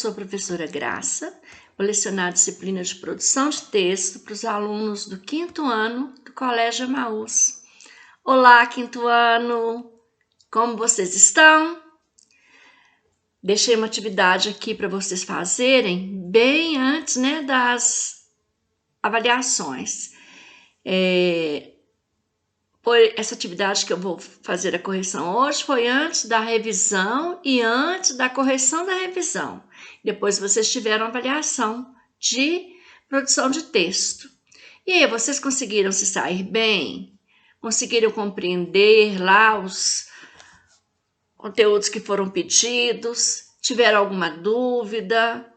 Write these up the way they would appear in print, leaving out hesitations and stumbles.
sou a professora Graça, vou lecionar a disciplina de produção de texto para os alunos do 5º ano do Colégio Emaús. Olá, 5º ano! Como vocês estão? Deixei uma atividade aqui para vocês fazerem bem antes, das avaliações. Essa atividade que eu vou fazer a correção hoje foi antes da revisão e antes da correção da revisão. Depois vocês tiveram avaliação de produção de texto. E aí, vocês conseguiram se sair bem? Conseguiram compreender lá os conteúdos que foram pedidos? Tiveram alguma dúvida?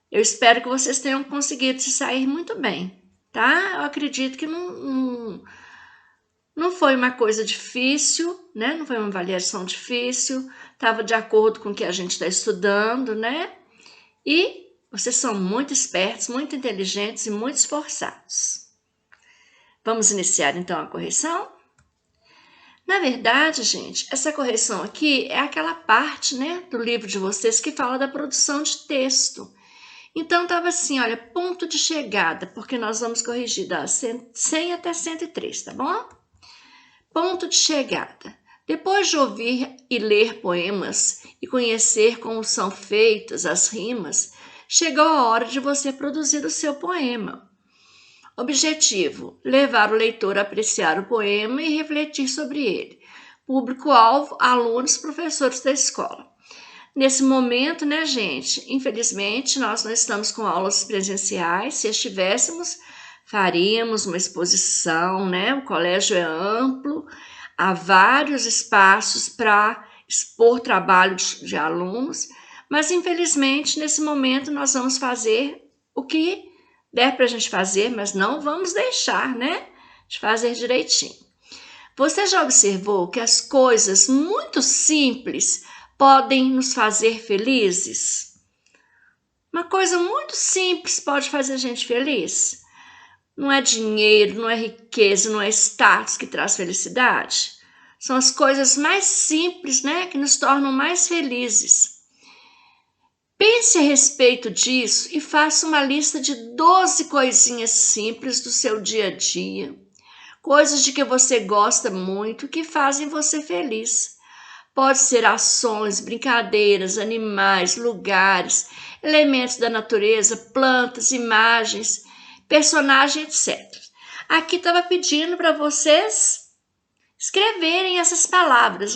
Eu espero que vocês tenham conseguido se sair muito bem, tá? Eu acredito que não foi uma coisa difícil, Não foi uma avaliação difícil, estava de acordo com o que a gente está estudando, E vocês são muito espertos, muito inteligentes e muito esforçados. Vamos iniciar então a correção? Na verdade, gente, essa correção aqui é aquela parte, do livro de vocês que fala da produção de texto. Então, estava assim, olha, ponto de chegada, porque nós vamos corrigir das 100 até 103, tá bom? Ponto de chegada. Depois de ouvir e ler poemas e conhecer como são feitas as rimas, chegou a hora de você produzir o seu poema. Objetivo: levar o leitor a apreciar o poema e refletir sobre ele. Público-alvo: alunos, professores da escola. Nesse momento, gente, infelizmente, nós não estamos com aulas presenciais. Se estivéssemos, faríamos uma exposição, O colégio é amplo, há vários espaços para expor trabalho de alunos, mas infelizmente, nesse momento, nós vamos fazer o que der para a gente fazer, mas não vamos deixar, de fazer direitinho. Você já observou que as coisas muito simples podem nos fazer felizes? Uma coisa muito simples pode fazer a gente feliz? Não é dinheiro, não é riqueza, não é status que traz felicidade. São as coisas mais simples, que nos tornam mais felizes. Pense a respeito disso e faça uma lista de 12 coisinhas simples do seu dia a dia. Coisas de que você gosta muito, que fazem você feliz. Pode ser ações, brincadeiras, animais, lugares, elementos da natureza, plantas, imagens, personagens, etc. Aqui estava pedindo para vocês escreverem essas palavras,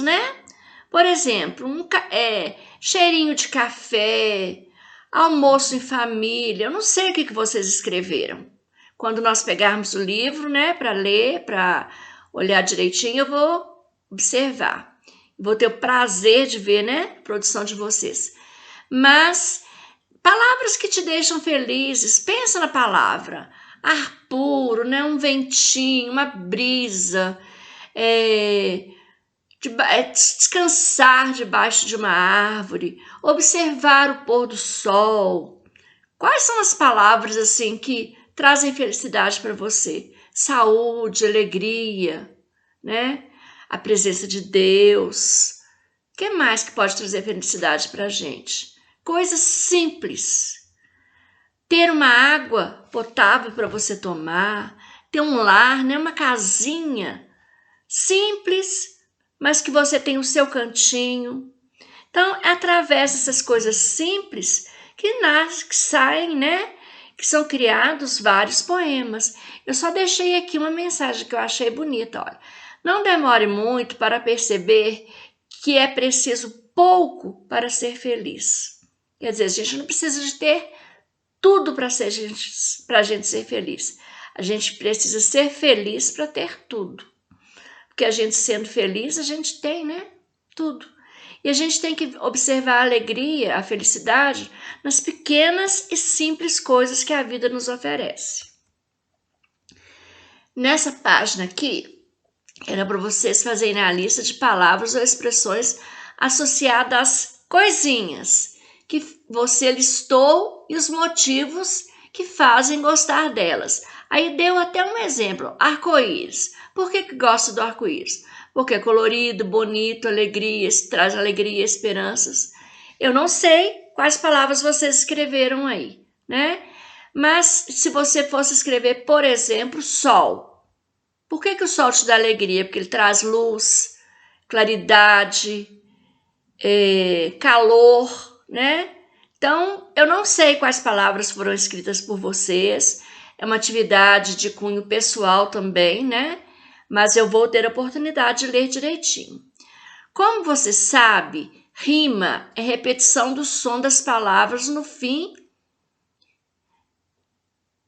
Por exemplo, cheirinho de café, almoço em família. Eu não sei o que vocês escreveram. Quando nós pegarmos o livro, para ler, para olhar direitinho, eu vou observar. Vou ter o prazer de ver, a produção de vocês. Mas palavras que te deixam felizes. Pensa na palavra. Ar puro, um ventinho, uma brisa. Descansar debaixo de uma árvore. Observar o pôr do sol. Quais são as palavras assim que trazem felicidade para você? Saúde, alegria, A presença de Deus. O que mais que pode trazer felicidade para a gente? Coisas simples. Ter uma água potável para você tomar, ter um lar, uma casinha simples, mas que você tem o seu cantinho. Então, é através dessas coisas simples que saem, que são criados vários poemas. Eu só deixei aqui uma mensagem que eu achei bonita, olha. Não demore muito para perceber que é preciso pouco para ser feliz. Quer dizer, a gente não precisa de ter tudo para a gente ser feliz. A gente precisa ser feliz para ter tudo. Porque a gente sendo feliz, a gente tem, tudo. E a gente tem que observar a alegria, a felicidade nas pequenas e simples coisas que a vida nos oferece. Nessa página aqui, era para vocês fazerem a lista de palavras ou expressões associadas às coisinhas que você listou e os motivos que fazem gostar delas. Aí deu até um exemplo, arco-íris. Por que gosta do arco-íris? Porque é colorido, bonito, alegria, traz alegria, esperanças. Eu não sei quais palavras vocês escreveram aí, né? Mas se você fosse escrever, por exemplo, sol. Por que o sol te dá alegria? Porque ele traz luz, claridade, calor, né? Então, eu não sei quais palavras foram escritas por vocês. É uma atividade de cunho pessoal também, né? Mas eu vou ter a oportunidade de ler direitinho. Como você sabe, rima é repetição do som das palavras no fim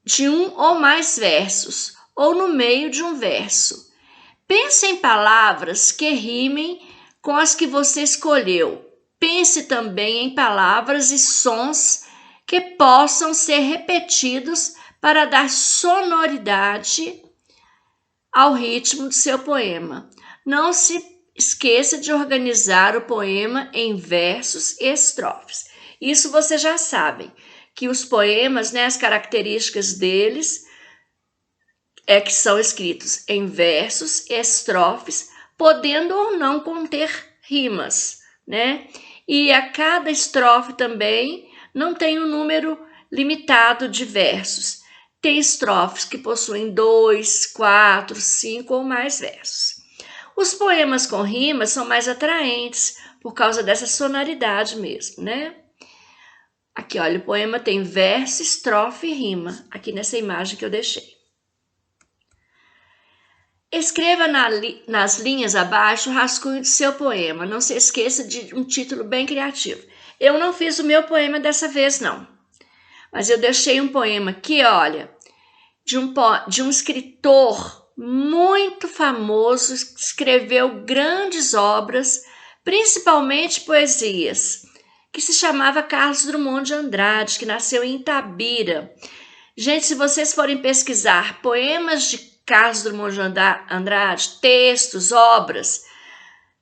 de um ou mais versos, ou no meio de um verso. Pense em palavras que rimem com as que você escolheu. Pense também em palavras e sons que possam ser repetidos para dar sonoridade ao ritmo do seu poema. Não se esqueça de organizar o poema em versos e estrofes. Isso vocês já sabem, que os poemas, né, as características deles é que são escritos em versos e estrofes, podendo ou não conter rimas, né? E a cada estrofe também não tem um número limitado de versos. Tem estrofes que possuem 2, 4, 5 ou mais versos. Os poemas com rimas são mais atraentes por causa dessa sonoridade mesmo, né? Aqui, olha, o poema tem verso, estrofe e rima, aqui nessa imagem que eu deixei. Escreva nas linhas abaixo o rascunho do seu poema. Não se esqueça de um título bem criativo. Eu não fiz o meu poema dessa vez, não. Mas eu deixei um poema aqui, olha, de um escritor muito famoso, que escreveu grandes obras, principalmente poesias, que se chamava Carlos Drummond de Andrade, que nasceu em Itabira. Gente, se vocês forem pesquisar poemas de Carlos Drummond de Andrade, textos, obras,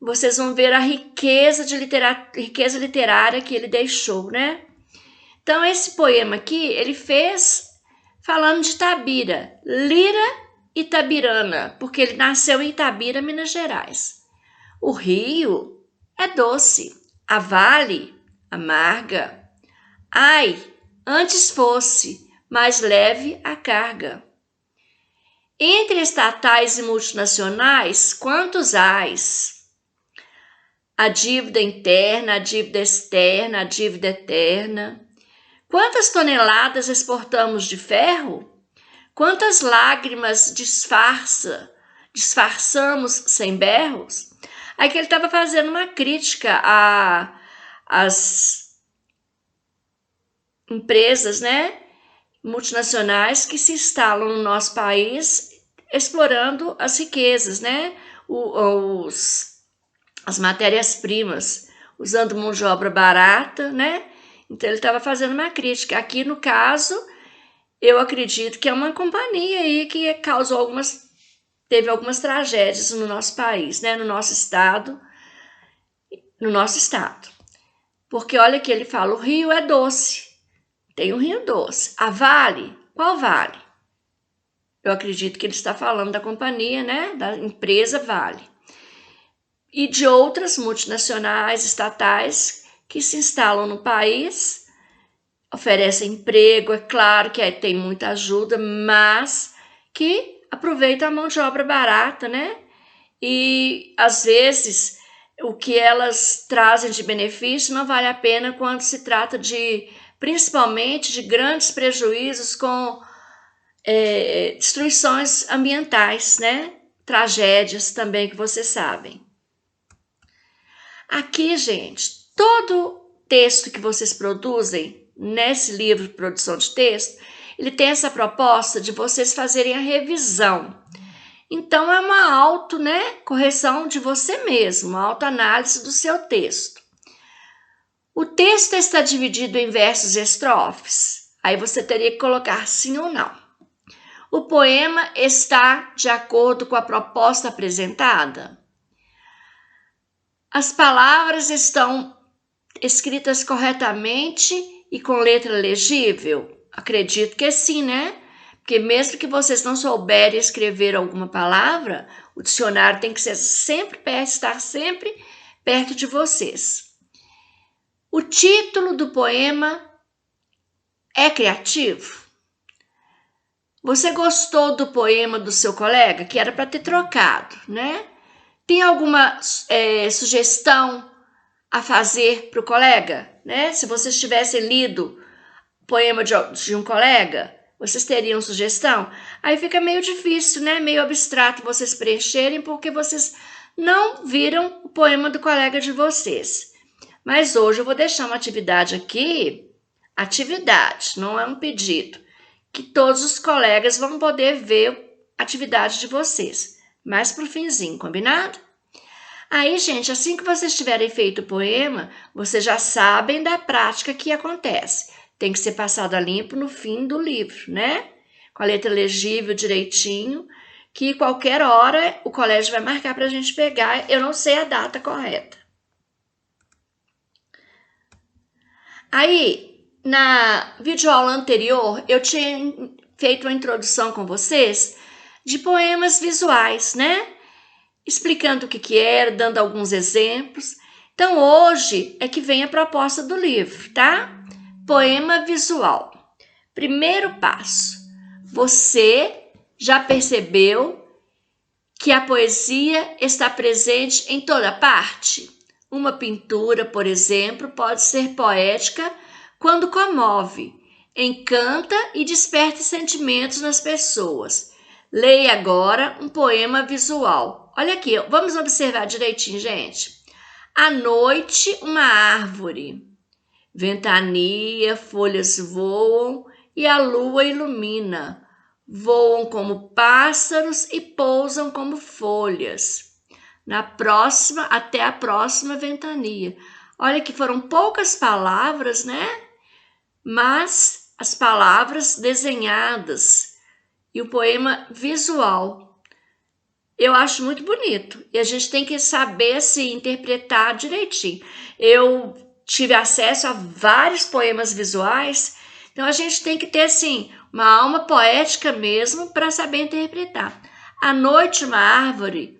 vocês vão ver a riqueza literária que ele deixou, né? Então, esse poema aqui, ele fez falando de Itabira, Lira Itabirana, porque ele nasceu em Itabira, Minas Gerais. O rio é doce, a vale amarga. Ai, antes fosse mais leve a carga. Entre estatais e multinacionais, quantos ais? A dívida interna, a dívida externa, a dívida eterna. Quantas toneladas exportamos de ferro? Quantas lágrimas disfarçamos sem berros? Aí que ele estava fazendo uma crítica às empresas, né, multinacionais que se instalam no nosso país explorando as riquezas, né, as matérias-primas, usando mão de obra barata, né? Então ele estava fazendo uma crítica. Aqui no caso, eu acredito que é uma companhia aí que teve algumas tragédias no nosso país, né, no nosso estado. Porque olha que ele fala, o rio é doce. Tem um rio doce. A Vale, qual Vale? Eu acredito que ele está falando da companhia, né? Da empresa Vale. E de outras multinacionais, estatais, que se instalam no país, oferecem emprego, é claro que tem muita ajuda, mas que aproveitam a mão de obra barata, né? E, às vezes, o que elas trazem de benefício não vale a pena quando se trata principalmente de grandes prejuízos com destruições ambientais, né? Tragédias também que vocês sabem. Aqui, gente, todo texto que vocês produzem nesse livro de produção de texto, ele tem essa proposta de vocês fazerem a revisão. Então, é uma correção de você mesmo, uma autoanálise do seu texto. O texto está dividido em versos e estrofes. Aí você teria que colocar sim ou não. O poema está de acordo com a proposta apresentada? As palavras estão escritas corretamente e com letra legível? Acredito que sim, né? Porque mesmo que vocês não souberem escrever alguma palavra, o dicionário tem que estar sempre perto de vocês. O título do poema é criativo? Você gostou do poema do seu colega, que era para ter trocado, né? Tem alguma sugestão a fazer para o colega, né? Se vocês tivessem lido o poema de um colega, vocês teriam sugestão? Aí fica meio difícil, né? Meio abstrato vocês preencherem, porque vocês não viram o poema do colega de vocês. Mas hoje eu vou deixar uma atividade aqui, atividade, não é um pedido, que todos os colegas vão poder ver a atividade de vocês, mais pro finzinho, combinado? Aí, gente, assim que vocês tiverem feito o poema, vocês já sabem da prática que acontece. Tem que ser passado a limpo no fim do livro, né? Com a letra legível direitinho, que qualquer hora o colégio vai marcar para a gente pegar. Eu não sei a data correta. Aí, na videoaula anterior, eu tinha feito uma introdução com vocês de poemas visuais, né? Explicando o que era, dando alguns exemplos. Então, hoje é que vem a proposta do livro, tá? Poema visual. Primeiro passo. Você já percebeu que a poesia está presente em toda parte? Uma pintura, por exemplo, pode ser poética quando comove, encanta e desperta sentimentos nas pessoas. Leia agora um poema visual. Olha aqui, vamos observar direitinho, gente. À noite, uma árvore. Ventania, folhas voam e a lua ilumina. Voam como pássaros e pousam como folhas. Até a próxima ventania. Olha que foram poucas palavras, né? Mas as palavras desenhadas e o poema visual. Eu acho muito bonito e a gente tem que saber se interpretar direitinho. Eu tive acesso a vários poemas visuais, então a gente tem que ter assim uma alma poética mesmo para saber interpretar. À noite, uma árvore.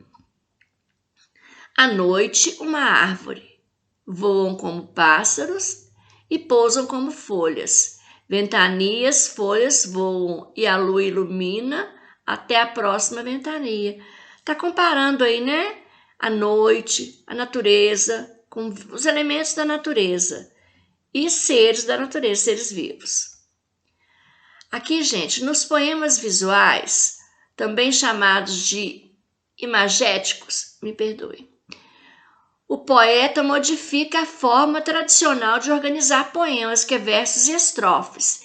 À noite, uma árvore. Voam como pássaros e pousam como folhas. Ventanias, folhas voam e a lua ilumina até a próxima ventania. Tá comparando aí, né? A noite, a natureza, com os elementos da natureza e seres da natureza, seres vivos. Aqui, gente, nos poemas visuais, também chamados de imagéticos, me perdoem, o poeta modifica a forma tradicional de organizar poemas, que é versos e estrofes,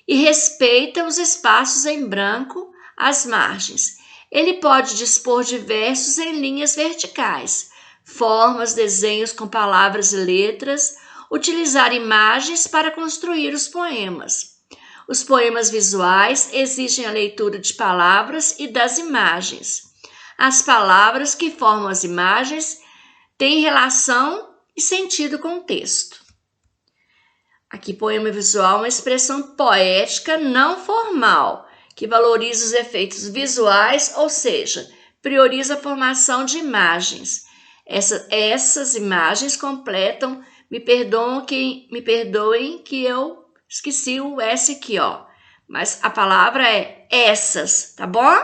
e respeita os espaços em branco, às margens. Ele pode dispor de versos em linhas verticais, formas, desenhos com palavras e letras, utilizar imagens para construir os poemas. Os poemas visuais exigem a leitura de palavras e das imagens. As palavras que formam as imagens têm relação e sentido com o texto. Aqui, poema visual é uma expressão poética não formal, que valoriza os efeitos visuais, ou seja, prioriza a formação de imagens. Essas imagens completam, me perdoem que eu esqueci o S aqui, ó. Mas a palavra é essas, tá bom?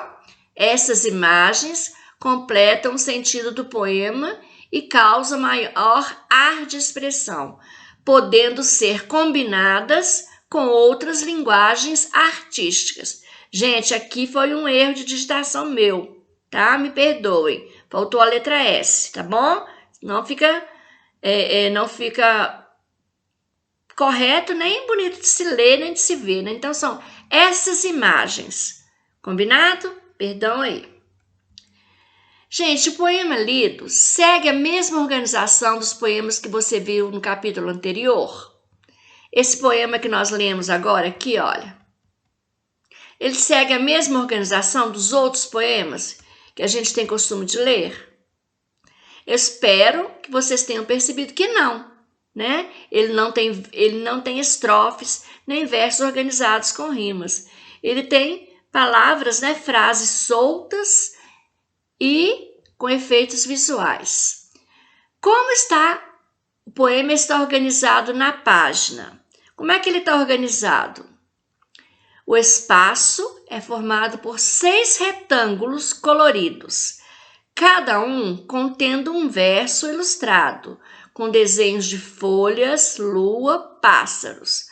Essas imagens completam o sentido do poema e causam maior ar de expressão, podendo ser combinadas com outras linguagens artísticas. Gente, aqui foi um erro de digitação meu, tá? Me perdoem. Faltou a letra S, tá bom? Não fica correto, nem bonito de se ler, nem de se ver, né? Então, são essas imagens. Combinado? Perdão aí. Gente, o poema lido segue a mesma organização dos poemas que você viu no capítulo anterior. Esse poema que nós lemos agora aqui, olha. Ele segue a mesma organização dos outros poemas que a gente tem costume de ler? Eu espero que vocês tenham percebido que não, né? Ele não tem estrofes nem versos organizados com rimas. Ele tem palavras, né, frases soltas e com efeitos visuais. Como está O poema está organizado na página. Como é que ele está organizado? O espaço é formado por 6 retângulos coloridos, cada um contendo um verso ilustrado, com desenhos de folhas, lua, pássaros.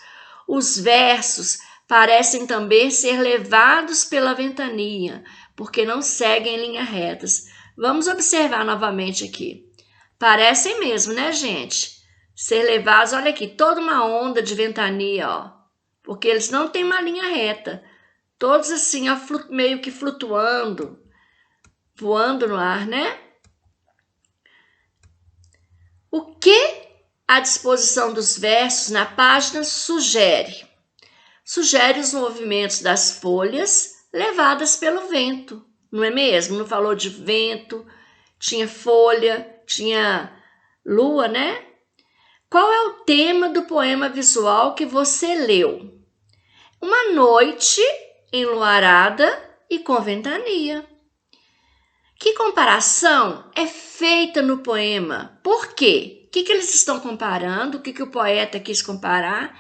Os versos parecem também ser levados pela ventania, porque não seguem linhas retas. Vamos observar novamente aqui. Parecem mesmo, né, gente? Ser levados, olha aqui, toda uma onda de ventania, ó. Porque eles não têm uma linha reta. Todos assim, ó, meio que flutuando, voando no ar, né? O que a disposição dos versos na página sugere? Sugere os movimentos das folhas levadas pelo vento, não é mesmo? Não falou de vento, tinha folha, tinha lua, né? Qual é o tema do poema visual que você leu? Uma noite enluarada e com ventania. Que comparação é feita no poema? Por quê? O que eles estão comparando? O que o poeta quis comparar?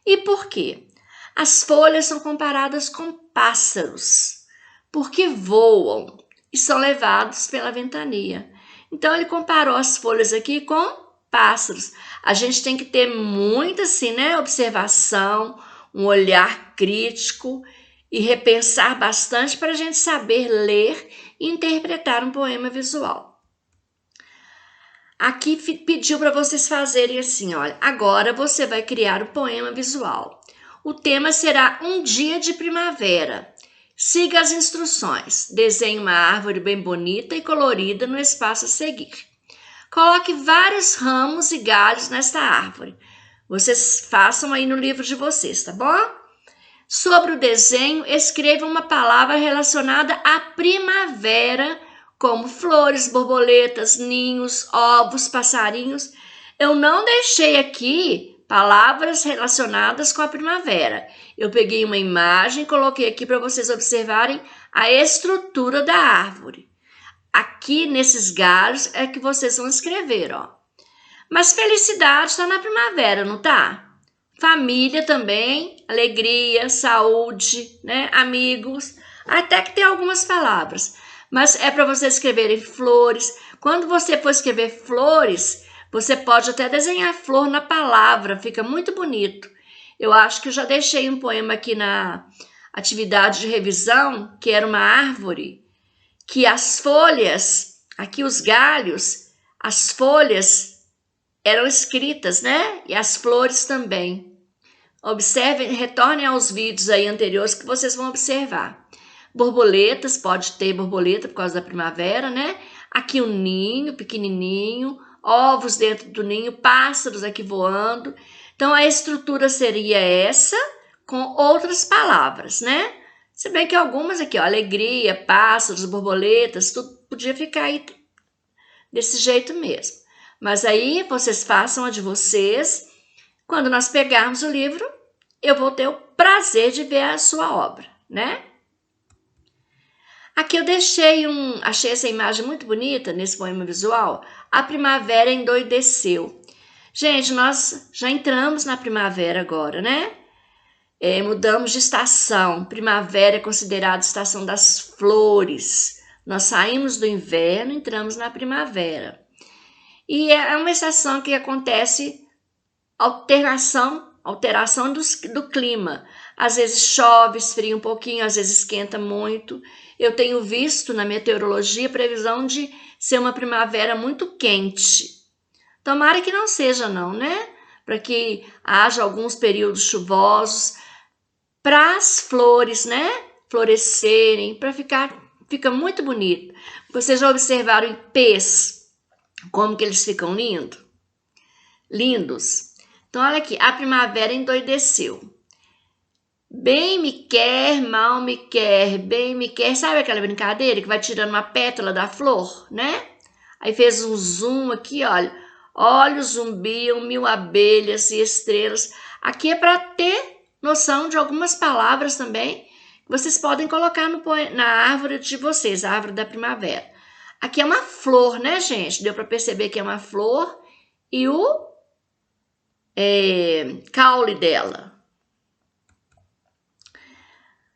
E por quê? As folhas são comparadas com pássaros, porque voam e são levados pela ventania. Então, ele comparou as folhas aqui com pássaros. A gente tem que ter muita, assim, né, observação, um olhar crítico e repensar bastante para a gente saber ler e interpretar um poema visual. Aqui pediu para vocês fazerem assim, olha, agora você vai criar o poema visual. O tema será um dia de primavera. Siga as instruções. Desenhe uma árvore bem bonita e colorida no espaço a seguir. Coloque vários ramos e galhos nesta árvore. Vocês façam aí no livro de vocês, tá bom? Sobre o desenho, escreva uma palavra relacionada à primavera, como flores, borboletas, ninhos, ovos, passarinhos. Eu não deixei aqui palavras relacionadas com a primavera. Eu peguei uma imagem e coloquei aqui para vocês observarem a estrutura da árvore. Aqui nesses galhos é que vocês vão escrever, ó. Mas felicidade está na primavera, não tá? Família também, alegria, saúde, né? Amigos, até que tem algumas palavras. Mas é para vocês escreverem flores. Quando você for escrever flores, você pode até desenhar flor na palavra, fica muito bonito. Eu acho que eu já deixei um poema aqui na atividade de revisão, que era uma árvore, que as folhas, aqui os galhos, as folhas eram escritas, né? E as flores também. Observem, retornem aos vídeos aí anteriores que vocês vão observar. Borboletas, pode ter borboleta por causa da primavera, né? Aqui um ninho pequenininho, ovos dentro do ninho, pássaros aqui voando. Então, a estrutura seria essa, com outras palavras, né? Se bem que algumas aqui, ó, alegria, pássaros, borboletas, tudo podia ficar aí desse jeito mesmo. Mas aí, vocês façam a de vocês. Quando nós pegarmos o livro, eu vou ter o prazer de ver a sua obra, né? Aqui eu achei essa imagem muito bonita nesse poema visual. A primavera endoideceu. Gente, nós já entramos na primavera agora, né? Mudamos de estação. Primavera é considerada a estação das flores. Nós saímos do inverno e entramos na primavera. E é uma estação que acontece alteração do clima. Às vezes chove, esfria um pouquinho, às vezes esquenta muito. Eu tenho visto na meteorologia previsão de ser uma primavera muito quente. Tomara que não seja não, né? Para que haja alguns períodos chuvosos, para as flores, né? Florescerem, fica muito bonito. Vocês já observaram ipês, como que eles ficam lindos? Então, olha aqui, a primavera endoideceu. Bem me quer, mal me quer, bem me quer. Sabe aquela brincadeira que vai tirando uma pétala da flor, né? Aí fez um zoom aqui, olha. Olhos zumbiam, 1000 abelhas e estrelas. Aqui é para ter noção de algumas palavras também que vocês podem colocar na árvore de vocês, a árvore da primavera. Aqui é uma flor, né, gente? Deu para perceber que é uma flor. E o caule dela.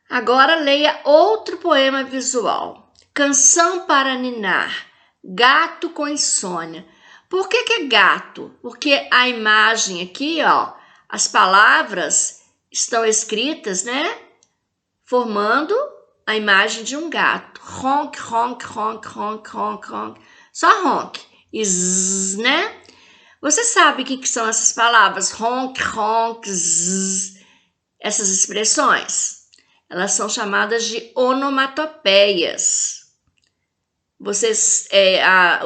Agora leia outro poema visual. Canção para ninar, gato com insônia. Por que é gato? Porque a imagem aqui, ó, as palavras estão escritas, né? Formando a imagem de um gato. Ronk, ronk, ronk, ronk, ronk, ronk. Só ronk. E zzz, né? Você sabe o que são essas palavras? Ronk, ronk, zzz. Essas expressões? Elas são chamadas de onomatopeias. Vocês,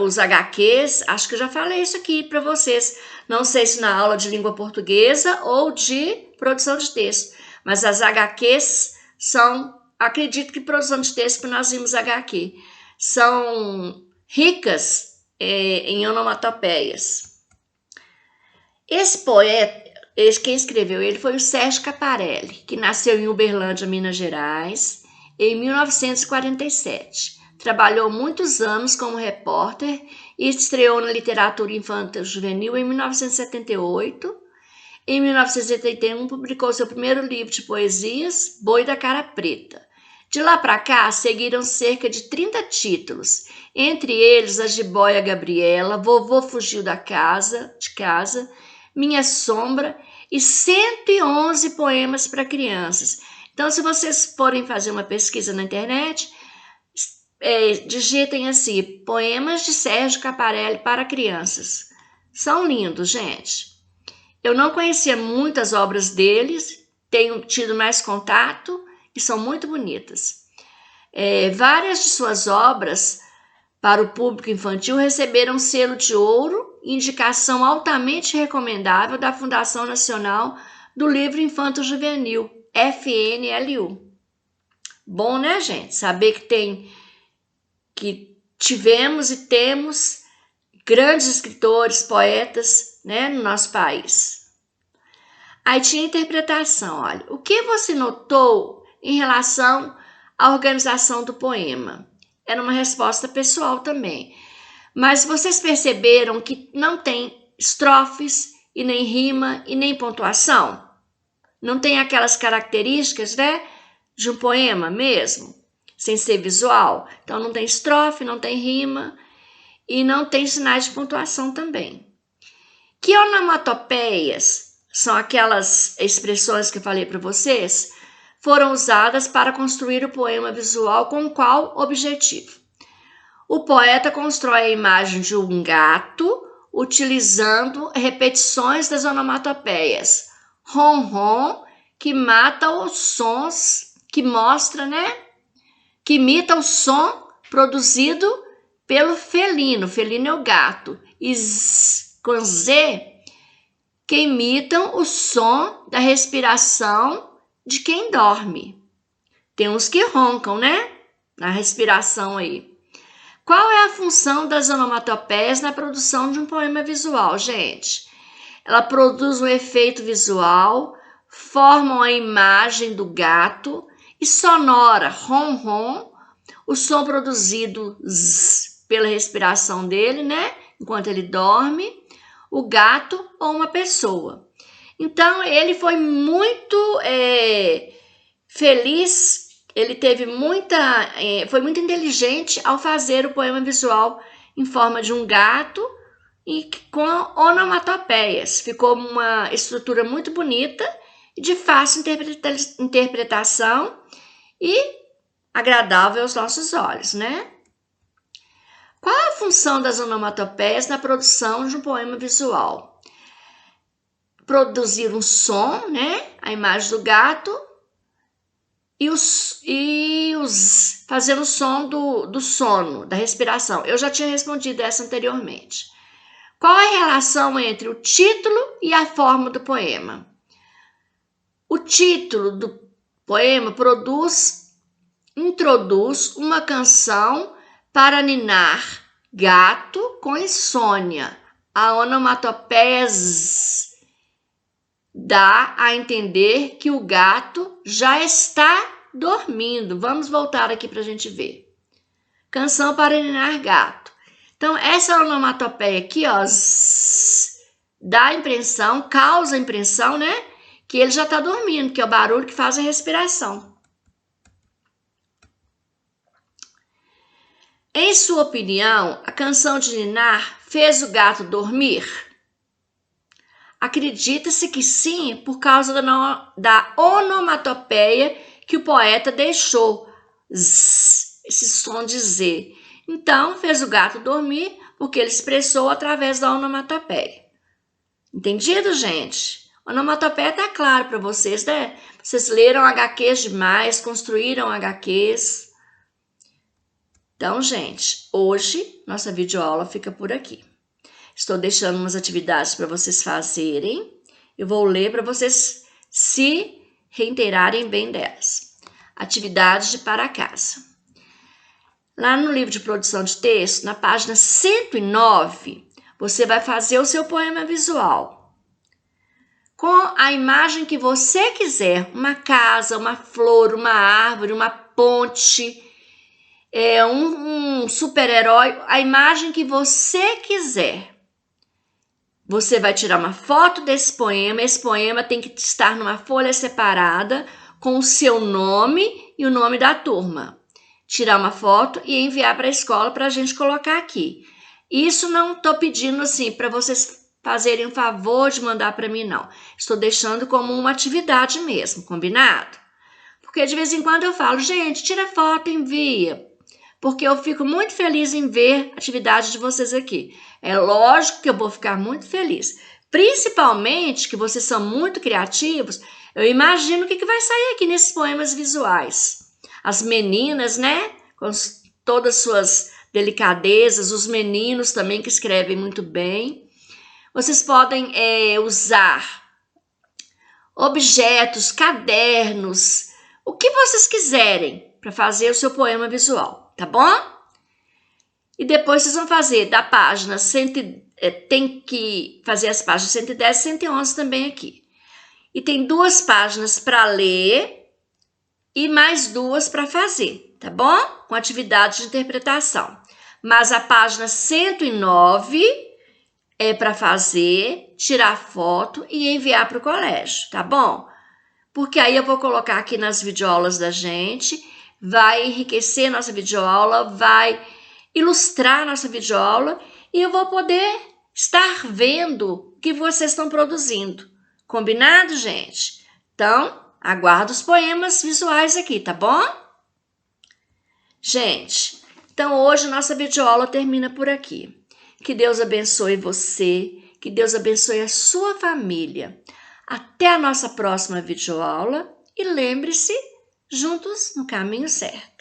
os HQs, acho que eu já falei isso aqui para vocês. Não sei se na aula de língua portuguesa ou de produção de texto. Mas as HQs são, acredito que produção de texto, porque nós vimos HQ, são ricas em onomatopeias. Esse poeta, quem escreveu ele foi o Sérgio Caparelli, que nasceu em Uberlândia, Minas Gerais, em 1947. Trabalhou muitos anos como repórter e estreou na literatura infanto-juvenil em 1978. Em 1981, publicou seu primeiro livro de poesias, Boi da Cara Preta. De lá para cá, seguiram cerca de 30 títulos, entre eles A Jiboia Gabriela, Vovô Fugiu de casa, Minha Sombra e 111 poemas para crianças. Então, se vocês forem fazer uma pesquisa na internet, digitem assim, poemas de Sérgio Caparelli para crianças. São lindos, gente. Eu não conhecia muitas obras deles, tenho tido mais contato e são muito bonitas. Várias de suas obras para o público infantil receberam selo de ouro, indicação altamente recomendável da Fundação Nacional do Livro Infanto-Juvenil, FNLU. Bom, né, gente? Saber que tivemos e temos grandes escritores, poetas, né, no nosso país. Aí tinha interpretação, olha. O que você notou em relação à organização do poema? Era uma resposta pessoal também. Mas vocês perceberam que não tem estrofes, e nem rima, e nem pontuação? Não tem aquelas características, né, de um poema mesmo, sem ser visual? Então não tem estrofe, não tem rima, e não tem sinais de pontuação também. Que onomatopeias são aquelas expressões que eu falei para vocês? Foram usadas para construir o poema visual com qual objetivo? O poeta constrói a imagem de um gato utilizando repetições das onomatopeias. Ron-ron, que mata os sons, que mostra, né? Que imita o som produzido pelo felino. Felino é o gato. E z, com Z, que imitam o som da respiração de quem dorme. Tem uns que roncam, né? Na respiração aí. Qual é a função das onomatopeias na produção de um poema visual, gente? Ela produz um efeito visual, formam a imagem do gato e sonora, ron-ron, o som produzido zzz, pela respiração dele, né? Enquanto ele dorme, o gato ou uma pessoa. Então, ele foi muito feliz, ele teve foi muito inteligente ao fazer o poema visual em forma de um gato e com onomatopeias. Ficou uma estrutura muito bonita e de fácil interpretação e agradável aos nossos olhos, né? Qual a função das onomatopeias na produção de um poema visual? Produzir um som, né? A imagem do gato fazendo o som do sono, da respiração. Eu já tinha respondido essa anteriormente. Qual é a relação entre o título e a forma do poema? O título do poema introduz uma canção para ninar gato com insônia. A onomatopeia dá a entender que o gato já está dormindo. Vamos voltar aqui para a gente ver. Canção para ninar gato. Então, essa onomatopeia aqui, ó, dá a impressão, causa a impressão, né? Que ele já está dormindo, que é o barulho que faz a respiração. Em sua opinião, a canção de ninar fez o gato dormir? Acredita-se que sim, por causa da onomatopeia que o poeta deixou, esse som de Z. Então, fez o gato dormir porque ele expressou através da onomatopeia. Entendido, gente? A onomatopeia tá claro para vocês, né? Vocês leram HQs demais, construíram HQs. Então, gente, hoje nossa videoaula fica por aqui. Estou deixando umas atividades para vocês fazerem. Eu vou ler para vocês se reiterarem bem delas. Atividades de para casa. Lá no livro de produção de texto, na página 109, você vai fazer o seu poema visual. Com a imagem que você quiser, uma casa, uma flor, uma árvore, uma ponte, um super-herói, a imagem que você quiser. Você vai tirar uma foto desse poema, esse poema tem que estar numa folha separada com o seu nome e o nome da turma. Tirar uma foto e enviar para a escola para a gente colocar aqui. Isso não estou pedindo assim para vocês fazerem um favor de mandar para mim, não. Estou deixando como uma atividade mesmo, combinado? Porque de vez em quando eu falo, gente, tira foto e envia. Porque eu fico muito feliz em ver a atividade de vocês aqui. É lógico que eu vou ficar muito feliz. Principalmente que vocês são muito criativos, eu imagino o que vai sair aqui nesses poemas visuais. As meninas, né? Com todas as suas delicadezas, os meninos também que escrevem muito bem. Vocês podem usar objetos, cadernos, o que vocês quiserem para fazer o seu poema visual, tá bom? E depois vocês vão fazer da página, tem que fazer as páginas 110 e 111 também aqui. E tem 2 páginas para ler e mais 2 para fazer, tá bom? Com atividade de interpretação. Mas a página 109 é para fazer, tirar foto e enviar para o colégio, tá bom? Porque aí eu vou colocar aqui nas videoaulas da gente, vai enriquecer nossa videoaula, vai ilustrar nossa videoaula e eu vou poder estar vendo o que vocês estão produzindo. Combinado, gente? Então, aguardo os poemas visuais aqui, tá bom? Gente, então hoje nossa videoaula termina por aqui. Que Deus abençoe você, que Deus abençoe a sua família. Até a nossa próxima videoaula e lembre-se, juntos no caminho certo.